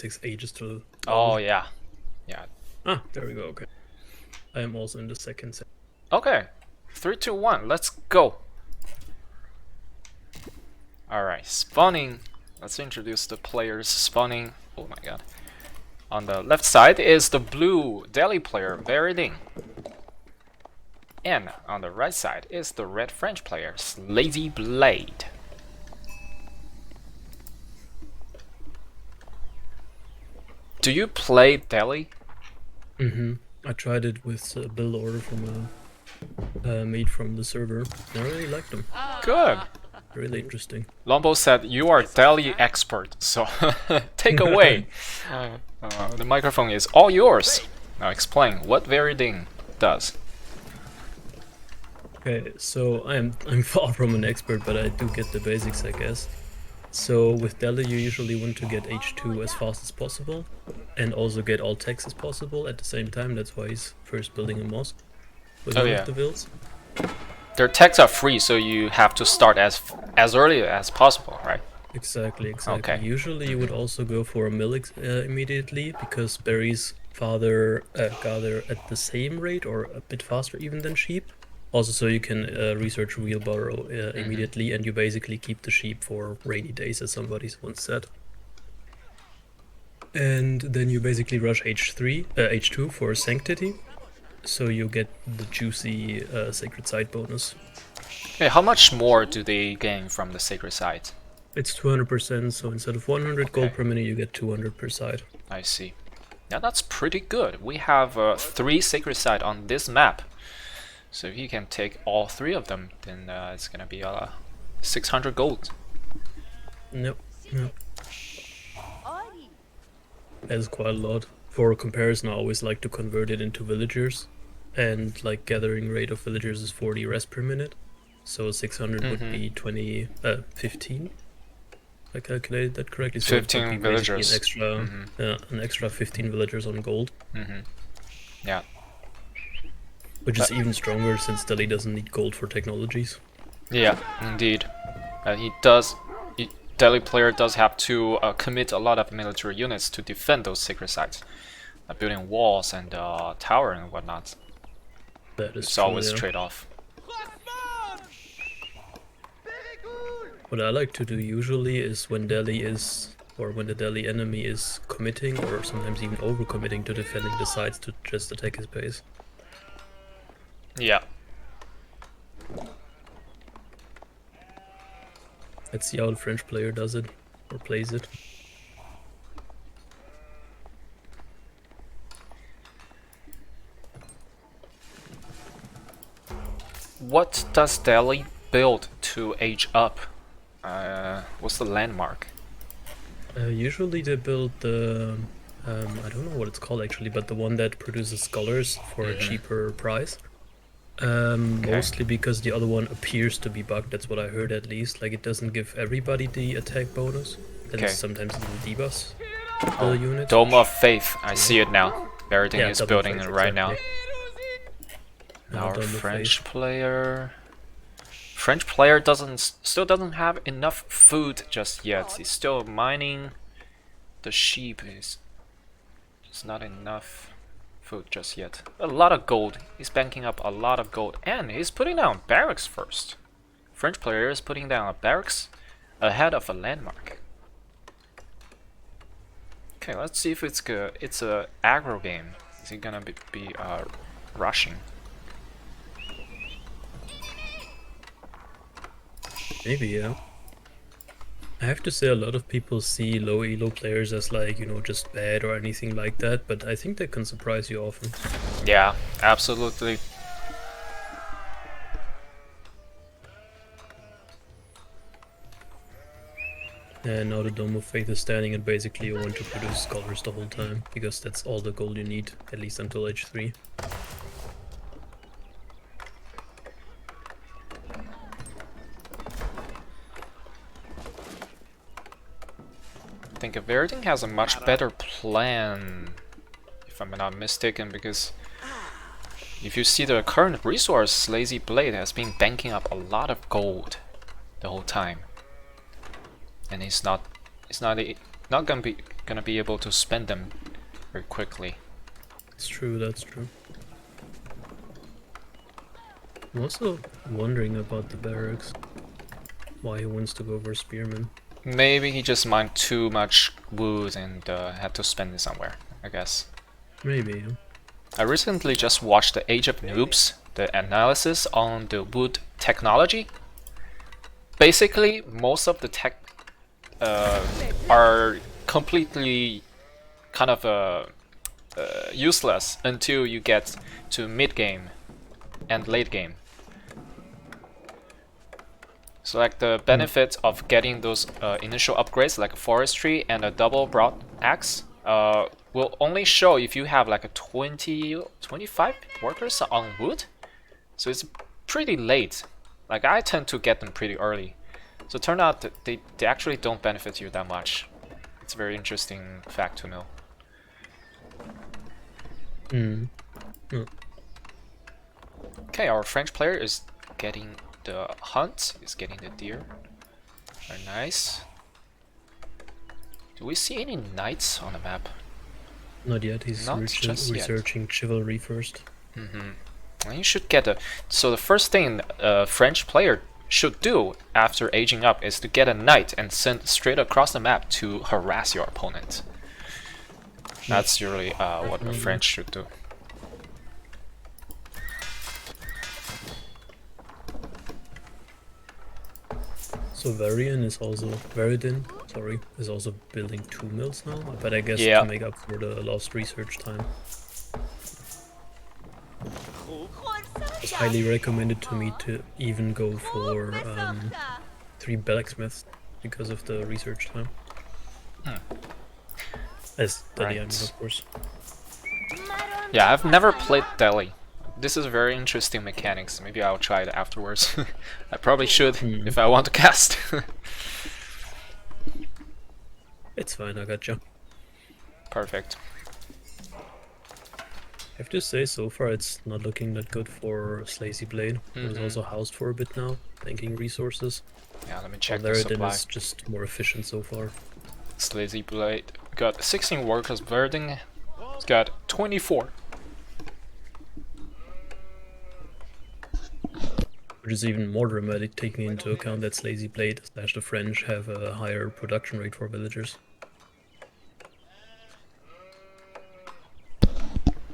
takes ages to. Oh yeah, yeah. Ah, there we go. Okay, I am also in the second set. Okay, 3, 2, 1. Let's go. All right, spawning. Let's introduce the players spawning. Oh my god. On the left side is the blue Delhi player, Varidyn. And on the right side is the red French player, Slazyblade. Do you play Delhi? I tried it with a build order from a mate from the server. I really liked them. Good. Really interesting. Lombo said you are Delhi expert, so take away. The microphone is all yours. Now explain what Varidyn does. Okay, so I'm far from an expert, but I do get the basics, I guess. So with Delhi, you usually want to get H2 as fast as possible, and also get all techs as possible at the same time. That's why he's first building a mosque with one of the builds. Their techs are free, so you have to start as early as possible, right? Exactly. Okay. Usually you would also go for a mill immediately, because berries gather at the same rate or a bit faster even than sheep. Also, so you can research wheelbarrow immediately, and you basically keep the sheep for rainy days, as somebody once said. And then you basically rush H2 for Sanctity, so you get the juicy Sacred Site bonus. Okay, how much more do they gain from the Sacred Site? It's 200%, so instead of 100 gold per minute, you get 200 per site. I see. Yeah, that's pretty good. We have 3 Sacred Site on this map. So if you can take all 3 of them, then it's gonna be 600 gold. Nope. That's quite a lot. For comparison, I always like to convert it into villagers, and like gathering rate of villagers is 40 rest per minute, so 600 would be 15. I calculated that correctly. So 15 villagers. An extra 15 villagers on gold. Yeah. Which is even stronger since Delhi doesn't need gold for technologies. Yeah, indeed. Delhi player does have to commit a lot of military units to defend those sacred sites, building walls and tower and whatnot. That is it's always trade-off. What I like to do usually is when Delhi is, or when the Delhi enemy is committing, or sometimes even over-committing to defending the sites, to just attack his base. Yeah. Let's see how the French player does it, or plays it. What does Delhi build to age up? What's the landmark? Usually they build the, I don't know what it's called actually, but the one that produces scholars for a cheaper price. Mostly because the other one appears to be bugged, that's what I heard at least. Like, it doesn't give everybody the attack bonus, and sometimes even debuffs the unit. Dome of Faith, I see it now. Varidyn is building it right now. Our French player still doesn't have enough food just yet. He's still mining the sheep. It's not enough food just yet. A lot of gold. He's banking up a lot of gold, and he's putting down barracks first. French player is putting down a barracks ahead of a landmark. Okay, let's see if it's good. It's a aggro game. Is he gonna be rushing? Maybe, yeah. I have to say, a lot of people see low elo players as, like, you know, just bad or anything like that, but I think they can surprise you often. Yeah, absolutely. And now the Dome of Faith is standing, and basically you want to produce scholars the whole time, because that's all the gold you need, at least until H3. I think Varidyn has a much better plan, if I'm not mistaken, because if you see the current resource, Slazyblade has been banking up a lot of gold the whole time, and he's not not gonna be able to spend them very quickly. It's true, that's true. I'm also wondering about the barracks. Why he wants to go for Spearman. Maybe he just mined too much wood and had to spend it somewhere, I guess. Maybe, yeah. I recently just watched the Age of Noobs, the analysis on the wood technology. Basically, most of the tech are completely kind of useless until you get to mid game and late game. So like the benefit of getting those initial upgrades like forestry and a double broad axe will only show if you have like a 25 workers on wood. So it's pretty late. Like I tend to get them pretty early. So it turned out that they actually don't benefit you that much. It's a very interesting fact to know. Okay, our French player is getting the hunt, is getting the deer. Very nice. Do we see any knights on the map? Not yet, he's Not just yet. researching chivalry first. Well, you should get a... So the first thing a French player should do after aging up is to get a knight and send straight across the map to harass your opponent. That's usually what the French should do. So Varidyn is also building 2 mills now, but I guess Yeah. to make up for the lost research time. It's highly recommended to me to even go for 3 blacksmiths because of the research time. As Delhi, I mean, of course. Yeah, I've never played Delhi. This is very interesting mechanics. Maybe I'll try it afterwards. I probably should if I want to cast. It's fine, I gotcha. Perfect. I have to say, so far it's not looking that good for Slazyblade. It's also housed for a bit now, banking resources. Yeah, let me check the Varidyn supply. is just more efficient so far. Slazyblade got 16 workers. Varidyn got 24. Which is even more dramatic, taking into account that Slazyblade / the French have a higher production rate for villagers.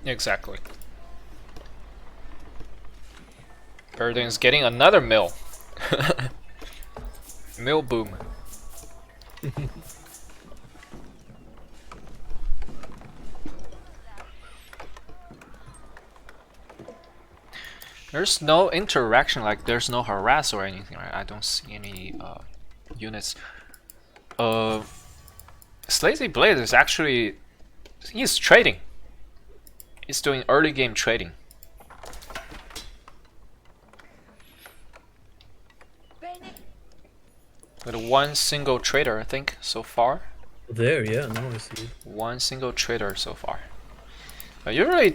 Exactly. Varidyn is getting another mill. Mill boom. There's no interaction, like there's no harass or anything, right? I don't see any units. Slazyblade is actually... he's trading. He's doing early game trading. With one single trader, I think, so far. There, yeah, now I see it. One single trader so far. Usually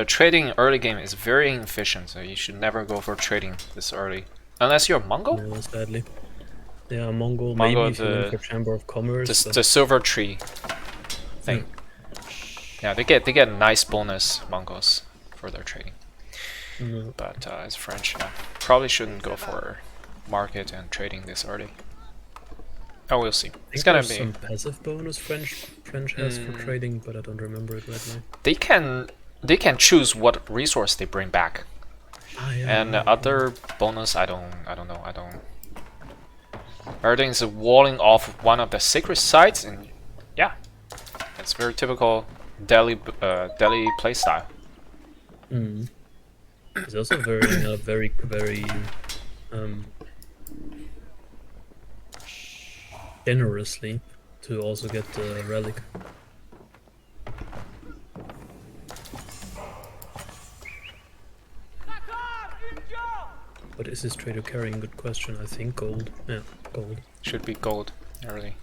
trading early game is very inefficient, so you should never go for trading this early. Unless you're Mongol? Yeah, sadly. Yeah, Mongol, Mongol, maybe if you went for Chamber of Commerce. The silver tree thing. Yeah, they get nice bonus Mongols for their trading. But as French, yeah, probably shouldn't go for market and trading this early. Oh, we'll see. It's gonna be some passive bonus French has for trading, but I don't remember it right now. they can choose what resource they bring back. And other bonus, I don't know. Varidyn is walling off one of the sacred sites, and yeah, it's very typical Delhi playstyle. It's also very generously to also get the relic. What is this trader carrying? Good question. I think gold. Yeah, gold. Should be gold early.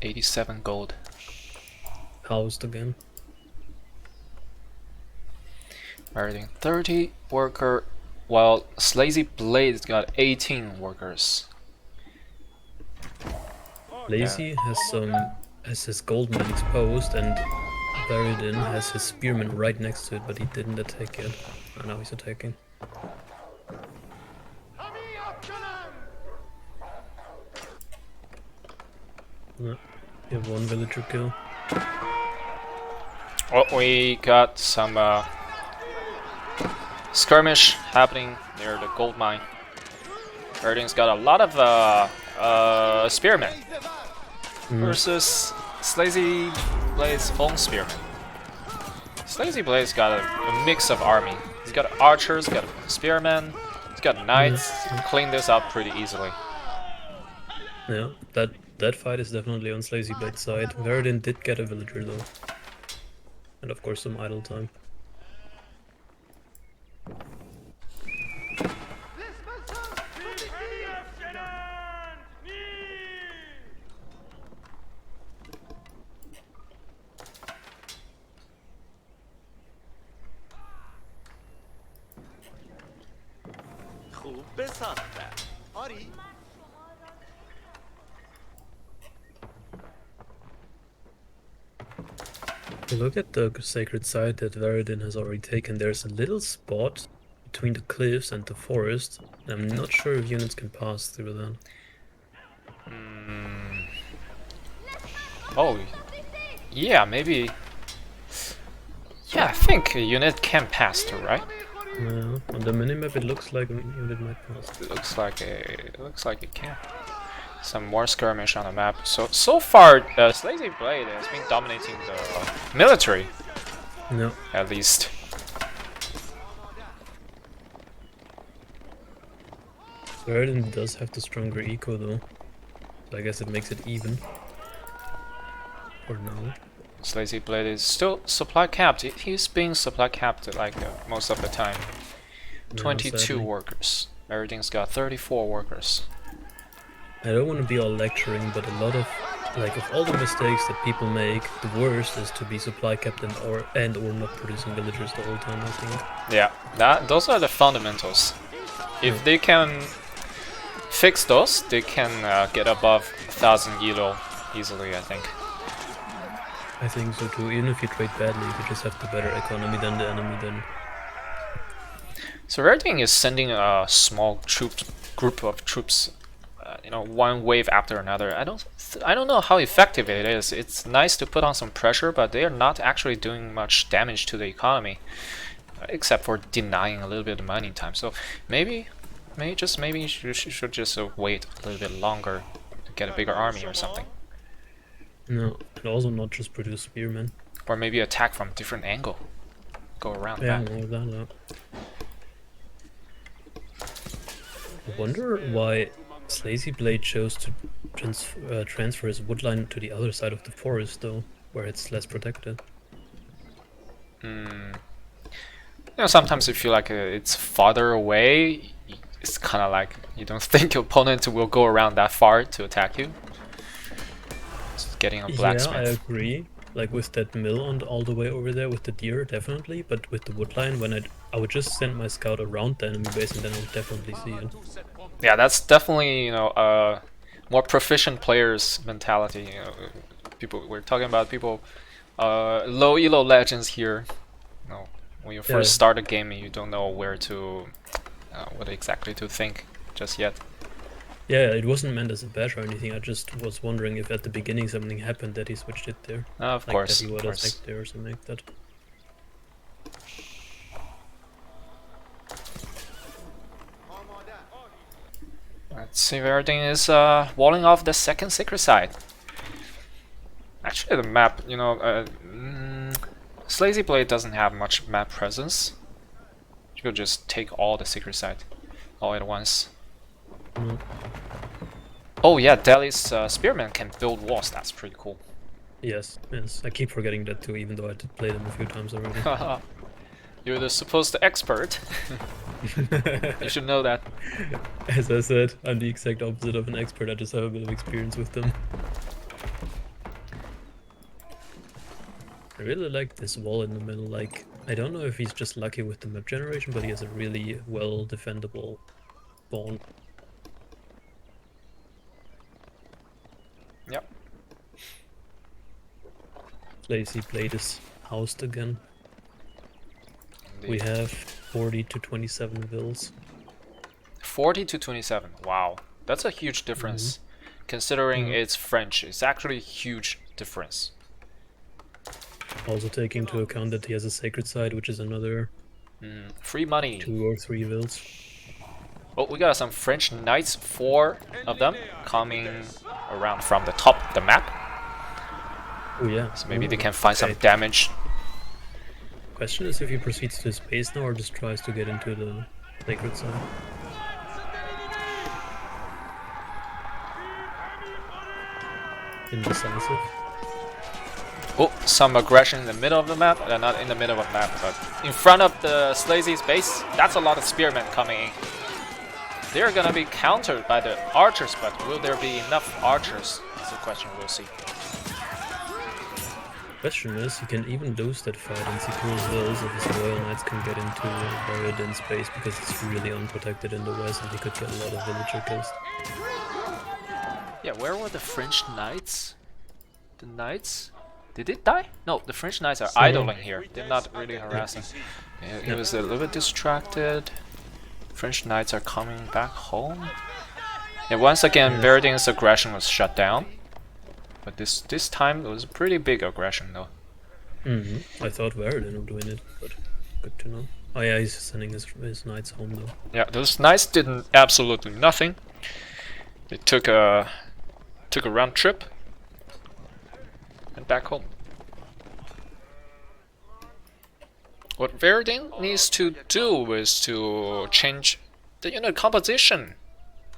87 gold. Housed again. Varidyn 30 worker, while Slazyblade got 18 workers. Lazy has his gold mine exposed, and Varidyn has his spearman right next to it, but he didn't attack yet. And now he's attacking. No, you have one villager kill. Oh, we got some skirmish happening near the gold mine. Varidyn's got a lot of spearmen versus Slazyblade's own spearmen. Slazyblade's got a mix of army. He's got archers, got spearmen, he's got knights. Clean this up pretty easily. Yeah, that fight is definitely on Slazyblade's side. Varidyn did get a villager though. And of course some idle time. If you look at the sacred site that Varidyn has already taken, there's a little spot between the cliffs and the forest. I'm not sure if units can pass through that. Oh, yeah, maybe. Yeah, I think a unit can pass through, right? Yeah, on the minimap it looks like a unit might pass. It looks like it can. Some more skirmish on the map. So far, Slazyblade has been dominating the military. No. At least. Varidyn does have the stronger eco though. So I guess it makes it even. Or no. Slazyblade is still supply capped. He's being supply capped like most of the time. 22 sadly. workers. Varidyn's got 34 workers. I don't want to be all lecturing, but a lot of, like, of all the mistakes that people make, the worst is to be supply capped and or not producing villagers the whole time, I think. Yeah, those are the fundamentals. If they can fix those, they can get above 1,000 elo easily, I think. I think so too. Even if you trade badly, if you just have the better economy than the enemy, then... So Varidyn is sending a small group of troops, one wave after another. I don't know how effective it is. It's nice to put on some pressure, but they are not actually doing much damage to the economy, except for denying a little bit of mining time. So maybe you should just wait a little bit longer to get a bigger army or something. No, and also not just produce spearmen. Or maybe attack from different angle. Go around the map. Yeah, more than that. I wonder why Slazyblade chose to transfer his woodline to the other side of the forest, though, where it's less protected. Sometimes you feel like it's farther away. It's kind of like you don't think your opponent will go around that far to attack you. Just getting a blacksmith. Yeah, I agree. Like with that mill all the way over there with the deer, definitely. But with the woodline, when I would just send my scout around the enemy base, and then I would definitely see it. Yeah, that's definitely more proficient players' mentality. We're talking about people, low elo legends here. When you first start a game, you don't know where to, what exactly to think just yet. Yeah, it wasn't meant as a bash or anything. I just was wondering if at the beginning something happened that he switched it there. Of course. That he would attack there or something like that. Let's see, Varidyn is walling off the second sacred site. Actually, the map, Slazyblade doesn't have much map presence. You could just take all the sacred site all at once. Oh yeah, Delhi's spearmen can build walls. That's pretty cool. Yes. I keep forgetting that too, even though I did play them a few times already. You're the supposed expert. You should know that. As I said, I'm the exact opposite of an expert. I just have a bit of experience with them. I really like this wall in the middle. Like, I don't know if he's just lucky with the map generation, but he has a really well defendable spawn. Yep. Slazyblade is housed again. We have 40 to 27 vills. 40 to 27. Wow, that's a huge difference. Considering it's French, it's actually a huge difference. Also taking into account that he has a sacred site, which is another Free money. 2 or 3 vills. Oh, we got some French knights, 4 of them, coming around from the top of the map. Oh yeah. So maybe they can find some damage. Question is if he proceeds to his base now or just tries to get into the sacred site. Indecisive. Oh, some aggression in the middle of the map. Not in the middle of the map, but in front of the Slazy's base. That's a lot of spearmen coming in. They're gonna be countered by the archers, but will there be enough archers? That's the question we'll see. Question is, he can even lose that fight and secure vills if his royal knights can get into Varidyn's base because it's really unprotected in the west and he could get a lot of villager kills. Yeah, where were the French knights? The knights? Did it die? No, the French knights are idling here. They're not really harassing. Yeah, he was a little bit distracted. French knights are coming back home. And once again, Varidyn's aggression was shut down. But this time it was a pretty big aggression though. I thought Varidyn would win it, but good to know. Oh yeah, he's sending his knights home though. Yeah, those knights did absolutely nothing. They took a round trip and back home. What Varidyn needs to do is to change the unit composition.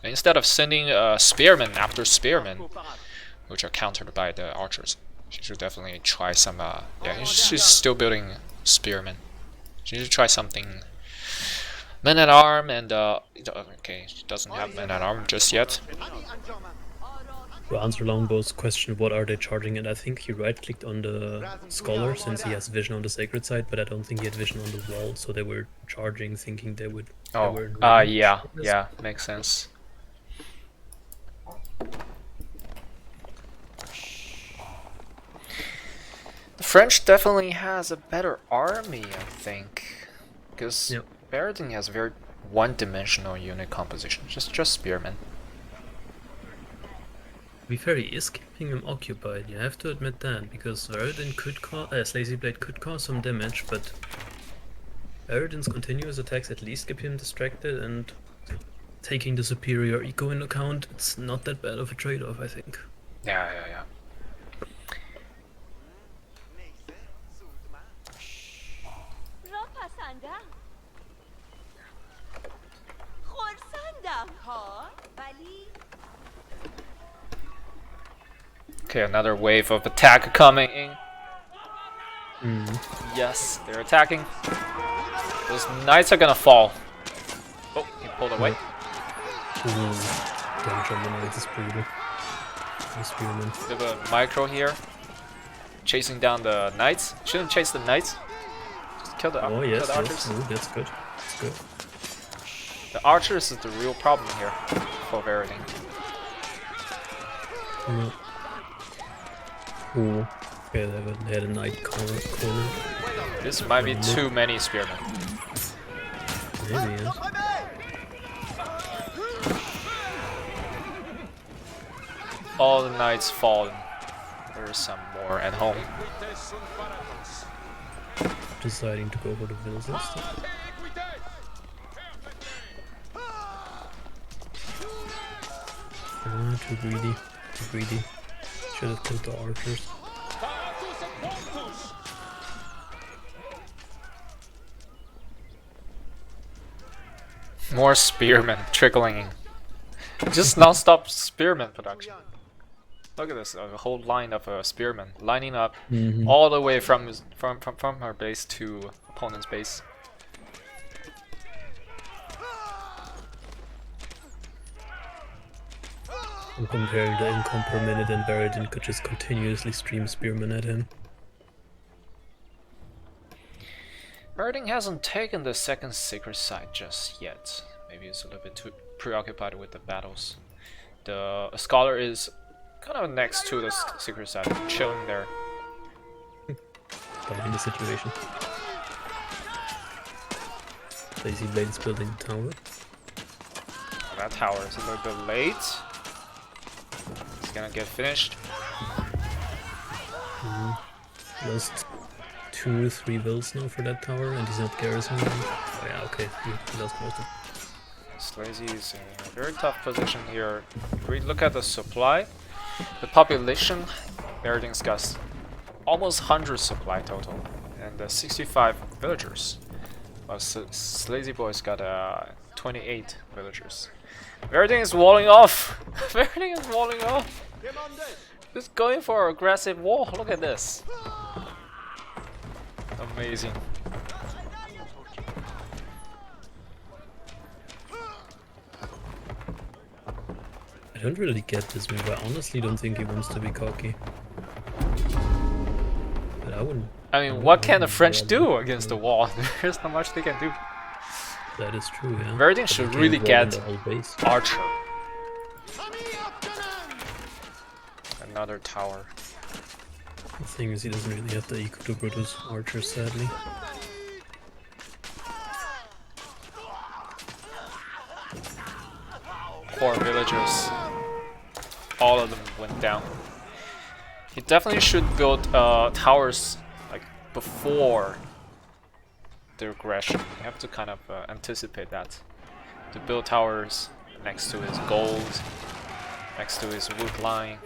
Instead of sending spearmen after spearmen, which are countered by the archers, she should definitely try some. Yeah, she's still building spearmen. She should try something. Men at arm and okay, she doesn't have men at arm just yet. To answer Longbow's question, what are they charging? And I think he right-clicked on the scholar since he has vision on the sacred side, but I don't think he had vision on the wall, so they were charging, thinking they would. Oh, yeah, makes sense. The French definitely has a better army, I think, because Varidyn has very one-dimensional unit composition, just spearmen. To be fair, he is keeping him occupied, you have to admit that, because Varidyn could cause, Slazyblade could cause some damage, but Varidyn's continuous attacks at least keep him distracted, and taking the superior eco into account, it's not that bad of a trade-off, I think. Yeah. Okay, another wave of attack coming in. Yes, they're attacking. Those knights are gonna fall. Oh, he pulled away. Damage on the knights is brutal. Spearman. We have a micro here, chasing down the knights. Shouldn't chase the knights. Just kill the, kill the archers. Ooh, that's good. That's good. The archers is the real problem here for Varidyn. Ooh. Okay, they had a knight corner. This might be too many spearmen. Maybe, yeah. All the knights fallen. There's some more at home. Deciding to go for the villas instead. Too greedy. Should have killed the archers. More spearmen trickling in. Just non-stop spearmen production. Look at this, a whole line of spearmen lining up all the way from our base to opponent's base. And comparing the income per minute, and Varidyn could just continuously stream spearmen at him. Varidyn hasn't taken the second sacred site just yet. Maybe he's a little bit too preoccupied with the battles. The scholar is kind of next to the secret site, chilling there. studying the situation. Slazyblade is building the tower. That tower is a little bit late. It's gonna get finished. Lost 2 or 3 builds now for that tower, and he's not garrisoning them. Oh yeah, okay, he lost most of them. Slazy is in a very tough position here. If we look at the supply, the population, Varidyn's got almost 100 supply total, and 65 villagers. While Slazyboy's got 28 villagers. Varidyn is walling off! Varidyn is walling off! He's going for an aggressive wall, look at this! Amazing. I don't really get this move. I honestly don't think he wants to be cocky. But I wouldn't. I mean, what can the French do against the wall? There's not much they can do. That is true, yeah. Varidyn should really get Archer. Another tower. The thing is, he doesn't really have the eco to produce archers, sadly. Poor villagers. All of them went down. He definitely should build towers like before the aggression. You have to kind of anticipate that. To build towers next to his gold, next to his wood line.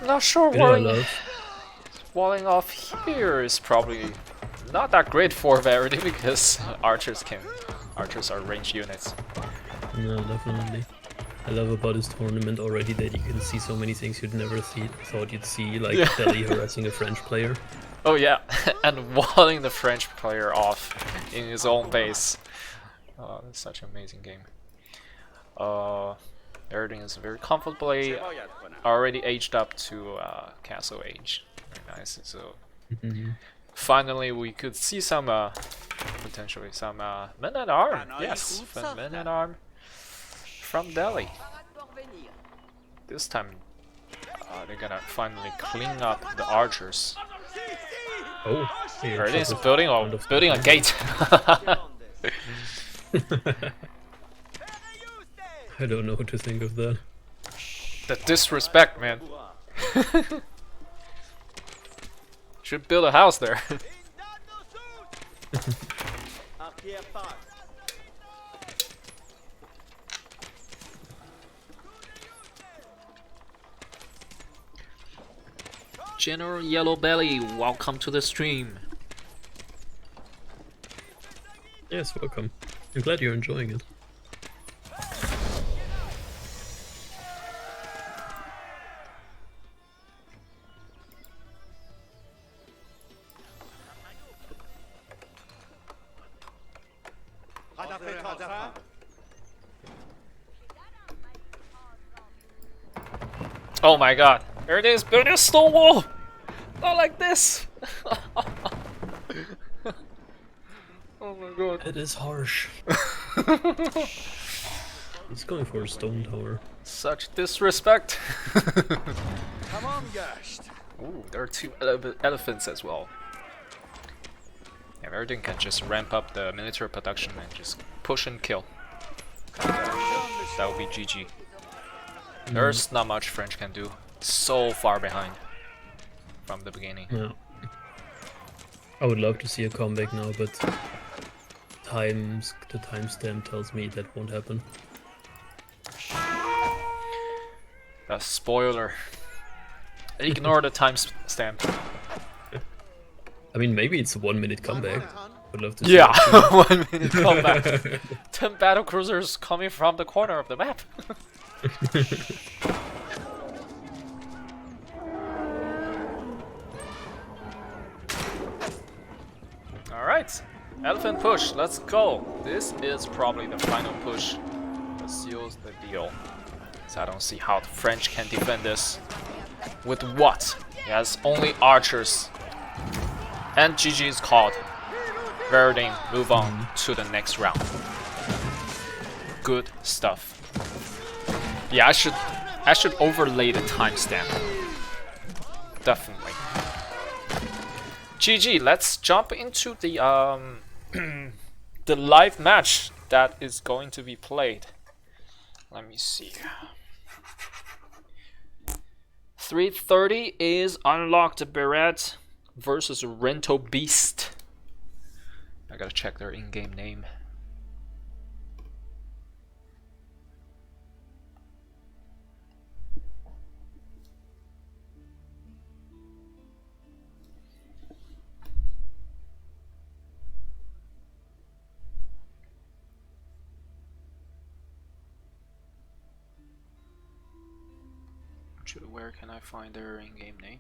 Not sure walling off here is probably not that great for Varidyn because archers are ranged units. No, definitely. I love about this tournament already that you can see so many things you'd never thought you'd see, like Delhi harassing a French player. Oh yeah, and walling the French player off in his own base. Oh, that's such an amazing game. Varidyn is very comfortably already aged up to Castle Age. Very nice. So finally we could see some potentially some men at arm. Yes, men at arm from Delhi. This time they're gonna finally clean up the archers. Oh, Varidyn's building a gate. I don't know what to think of that. The disrespect, man. Should build a house there. General Yellow Belly, welcome to the stream. Yes, welcome. I'm glad you're enjoying it. Oh my god, Varidyn is building a stone wall! Not like this! Oh my god. It is harsh. He's going for a stone tower. Such disrespect! Come on, Gerst. Ooh, there are 2 elephants as well. Yeah, Varidyn can just ramp up the military production and just push and kill. That would be GG. There's not much French can do. So far behind from the beginning. Yeah. I would love to see a comeback now, but the timestamp tells me that won't happen. A spoiler. Ignore the timestamp. I mean, maybe it's a 1-minute comeback. Would love to see Yeah, that 1 minute comeback. 10 battle cruisers coming from the corner of the map. Alright, elephant push, let's go. This is probably the final push that seals the deal. So I don't see how the French can defend this. With what? He has only archers. And GG is called. Varidyn move on to the next round. Good stuff. Yeah, I should overlay the timestamp. Definitely. GG, let's jump into the the live match that is going to be played. Let me see. 3:30 is Unlocked Barrett versus Rento Beast. I gotta check their in-game name. Where can I find their in-game name?